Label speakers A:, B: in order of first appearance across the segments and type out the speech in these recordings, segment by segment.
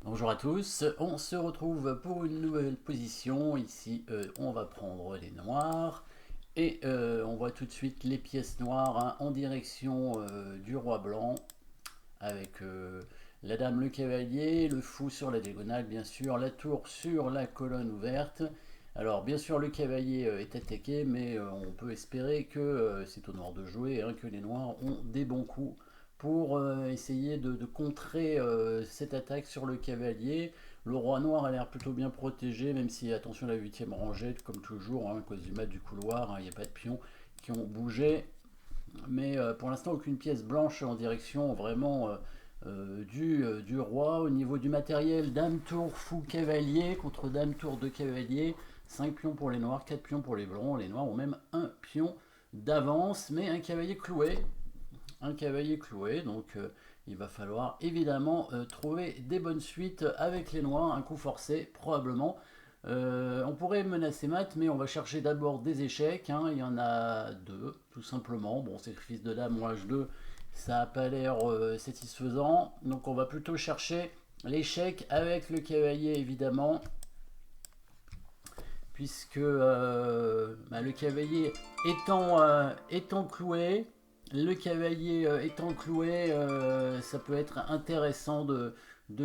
A: Bonjour à tous, on se retrouve pour une nouvelle position. Ici, on va prendre les noirs et on voit tout de suite les pièces noires hein, en direction du roi blanc avec la dame, le cavalier, le fou sur la diagonale, bien sûr, la tour sur la colonne ouverte. Alors, bien sûr, le cavalier est attaqué, mais on peut espérer que c'est au noir de jouer, hein, que les noirs ont des bons coups pour essayer de contrer cette attaque sur le cavalier. Le roi noir a l'air plutôt bien protégé, même si, attention, la huitième rangée, comme toujours, hein, à cause du mat du couloir, hein, il n'y a pas de pions qui ont bougé. Mais pour l'instant, aucune pièce blanche en direction vraiment du roi. Au niveau du matériel, dame tour fou cavalier contre dame tour de cavalier. 5 pions pour les noirs, 4 pions pour les blancs. Les noirs ont même un pion d'avance, mais un cavalier cloué. Un cavalier cloué, donc il va falloir évidemment trouver des bonnes suites avec les noirs. Un coup forcé, probablement. On pourrait menacer mat, mais on va chercher d'abord des échecs. Hein. Il y en a deux, tout simplement. Bon, sacrifice de dame ou H2, ça n'a pas l'air satisfaisant. Donc on va plutôt chercher l'échec avec le cavalier, évidemment. Puisque le cavalier étant cloué, ça peut être intéressant de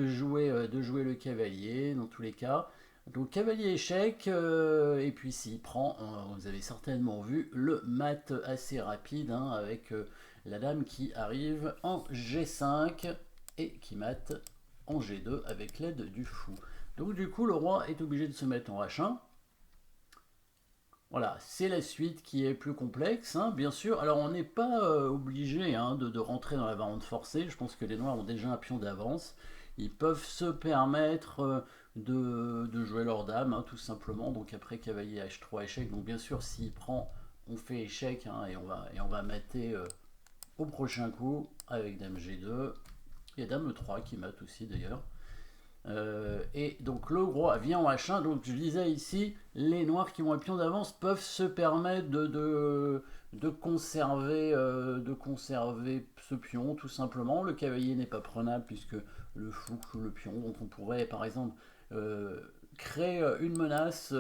A: jouer le cavalier dans tous les cas. Donc cavalier échec, et puis s'il prend, vous avez certainement vu le mat assez rapide hein, avec la dame qui arrive en G5 et qui mate en G2 avec l'aide du fou. Donc du coup le roi est obligé de se mettre en H1. Voilà, c'est la suite qui est plus complexe, hein, bien sûr. Alors on n'est pas obligé hein, de rentrer dans la variante forcée. Je pense que les noirs ont déjà un pion d'avance. Ils peuvent se permettre de jouer leur dame, hein, tout simplement. Donc après cavalier H3 échec. Donc bien sûr, s'il prend, on fait échec hein, et on va mater au prochain coup avec dame G2. Il y a dame E3 qui mate aussi d'ailleurs. Et donc le roi vient en H1. Donc je disais ici, les noirs qui ont un pion d'avance peuvent se permettre de conserver ce pion tout simplement. Le cavalier n'est pas prenable puisque le fou cloue le pion. Donc on pourrait par exemple créer une menace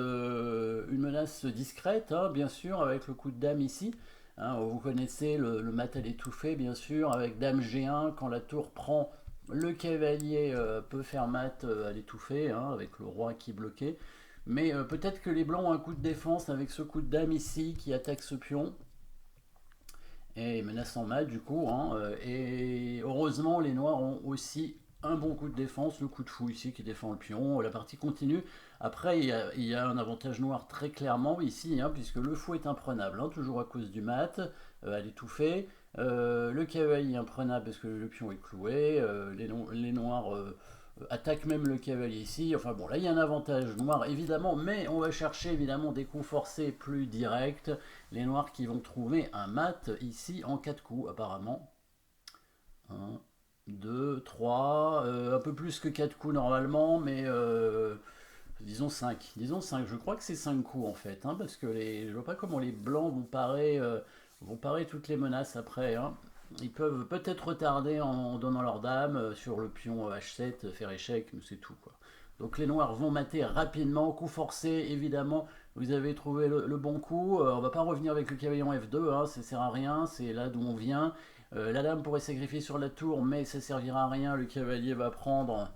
A: discrète, hein, bien sûr, avec le coup de dame ici. Hein, vous connaissez le mat à l'étouffée, bien sûr, avec dame G1 quand la tour prend le cavalier peut faire mat à l'étouffer, hein, avec le roi qui est bloqué. Mais peut-être que les blancs ont un coup de défense avec ce coup de dame ici qui attaque ce pion. Et menaçant mat du coup. Hein, et heureusement, les noirs ont aussi un bon coup de défense, le coup de fou ici qui défend le pion. La partie continue. Après, il y a un avantage noir très clairement ici, hein, puisque le fou est imprenable, hein, toujours à cause du mat, à l'étouffer. Le cavalier imprenable parce que le pion est cloué. Les noirs attaquent même le cavalier ici. Enfin bon, là il y a un avantage noir évidemment, mais on va chercher évidemment des coups forcés plus directs. Les noirs qui vont trouver un mat ici en 4 coups apparemment. 1, 2, 3, un peu plus que 4 coups normalement, mais disons 5. Disons 5, je crois que c'est 5 coups en fait, hein, parce que je vois pas comment les blancs vont parer toutes les menaces après. Hein. Ils peuvent peut-être retarder en donnant leur dame sur le pion H7, faire échec, mais c'est tout quoi. Donc les noirs vont mater rapidement, coup forcé évidemment. Vous avez trouvé le bon coup. On va pas revenir avec le cavalier en F2, hein, ça sert à rien, c'est là d'où on vient. La dame pourrait sacrifier sur la tour, mais ça servira à rien. Le cavalier va prendre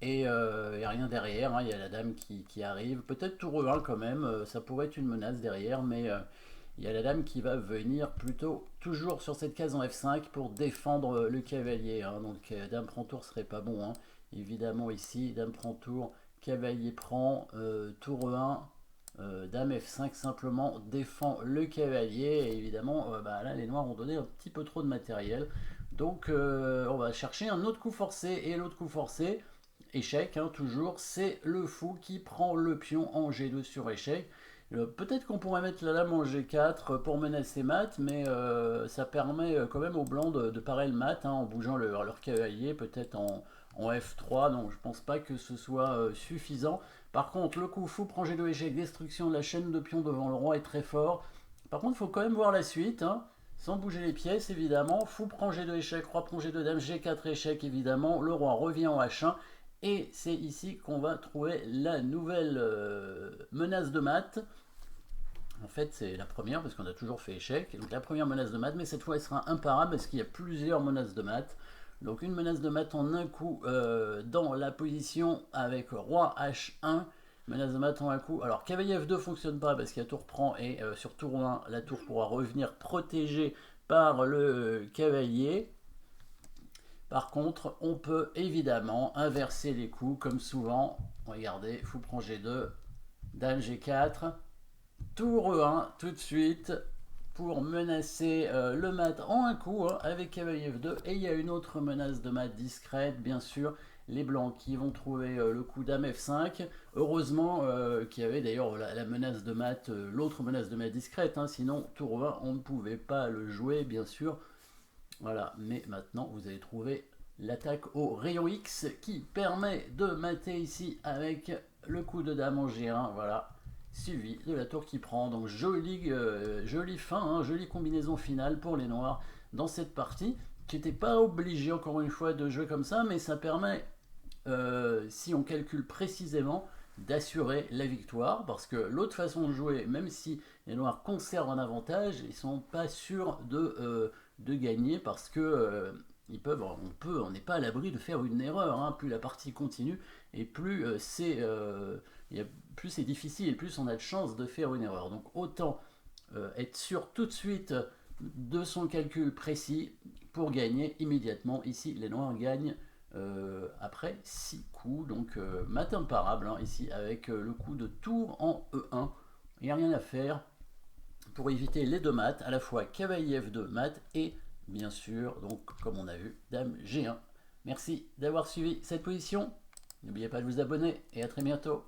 A: et rien derrière. Hein. Il y a la dame qui arrive. Peut-être tour E1 quand même. Ça pourrait être une menace derrière, mais il y a la dame qui va venir plutôt toujours sur cette case en F5 pour défendre le cavalier. Hein. Donc dame prend tour serait pas bon. Hein. Évidemment ici, dame prend tour, cavalier prend, tour E1. Dame F5 simplement défend le cavalier et évidemment là les noirs ont donné un petit peu trop de matériel donc on va chercher un autre coup forcé et l'autre coup forcé échec hein, toujours c'est le fou qui prend le pion en G2 sur échec. Peut-être qu'on pourrait mettre la dame en G4 pour menacer mat mais ça permet quand même aux blancs de parer le mat hein, en bougeant leur cavalier peut-être en F3 donc je pense pas que ce soit suffisant. Par contre, le coup fou prend G2 échec, destruction de la chaîne de pions devant le roi est très fort. Par contre, il faut quand même voir la suite. Hein. sans bouger les pièces évidemment. Fou prend G2 échec, roi prend G2 dame, G4 échec évidemment. Le roi revient en H1 et c'est ici qu'on va trouver la nouvelle menace de mat. En fait, c'est la première parce qu'on a toujours fait échec. Donc la première menace de mat, mais cette fois elle sera imparable parce qu'il y a plusieurs menaces de mat. Donc une menace de mat en un coup dans la position avec roi H1. Menace de mat en un coup. Alors cavalier F2 fonctionne pas parce qu'il y a tour prend et sur tour 1, la tour pourra revenir protégée par le cavalier. Par contre, on peut évidemment inverser les coups comme souvent. Regardez, fou prend G2, dame G4. Tour E1 tout de suite pour menacer le mat en un coup hein, avec cavalier F2. Et il y a une autre menace de mat discrète, bien sûr. Les blancs qui vont trouver le coup dame F5. Heureusement qu'il y avait d'ailleurs la menace de mat, l'autre menace de mat discrète. Hein, sinon, tour 20, on ne pouvait pas le jouer, bien sûr. Voilà, mais maintenant, vous avez trouvé l'attaque au rayon X qui permet de mater ici avec le coup de dame en G1. Voilà, suivi de la tour qui prend. Donc jolie fin, hein, jolie combinaison finale pour les noirs dans cette partie, qui n'était pas obligé encore une fois de jouer comme ça, mais ça permet, si on calcule précisément, d'assurer la victoire, parce que l'autre façon de jouer, même si les noirs conservent un avantage, ils sont pas sûrs de gagner, parce que on n'est pas à l'abri de faire une erreur, hein. Plus la partie continue, et plus plus c'est difficile, et plus on a de chances de faire une erreur. Donc autant être sûr tout de suite de son calcul précis pour gagner immédiatement. Ici, les noirs gagnent après 6 coups, donc mat imparable hein, ici avec le coup de tour en E1. Il n'y a rien à faire pour éviter les deux mats, à la fois cavalier F2 mat et bien sûr, donc comme on a vu, dame G1. Merci d'avoir suivi cette position. N'oubliez pas de vous abonner et à très bientôt.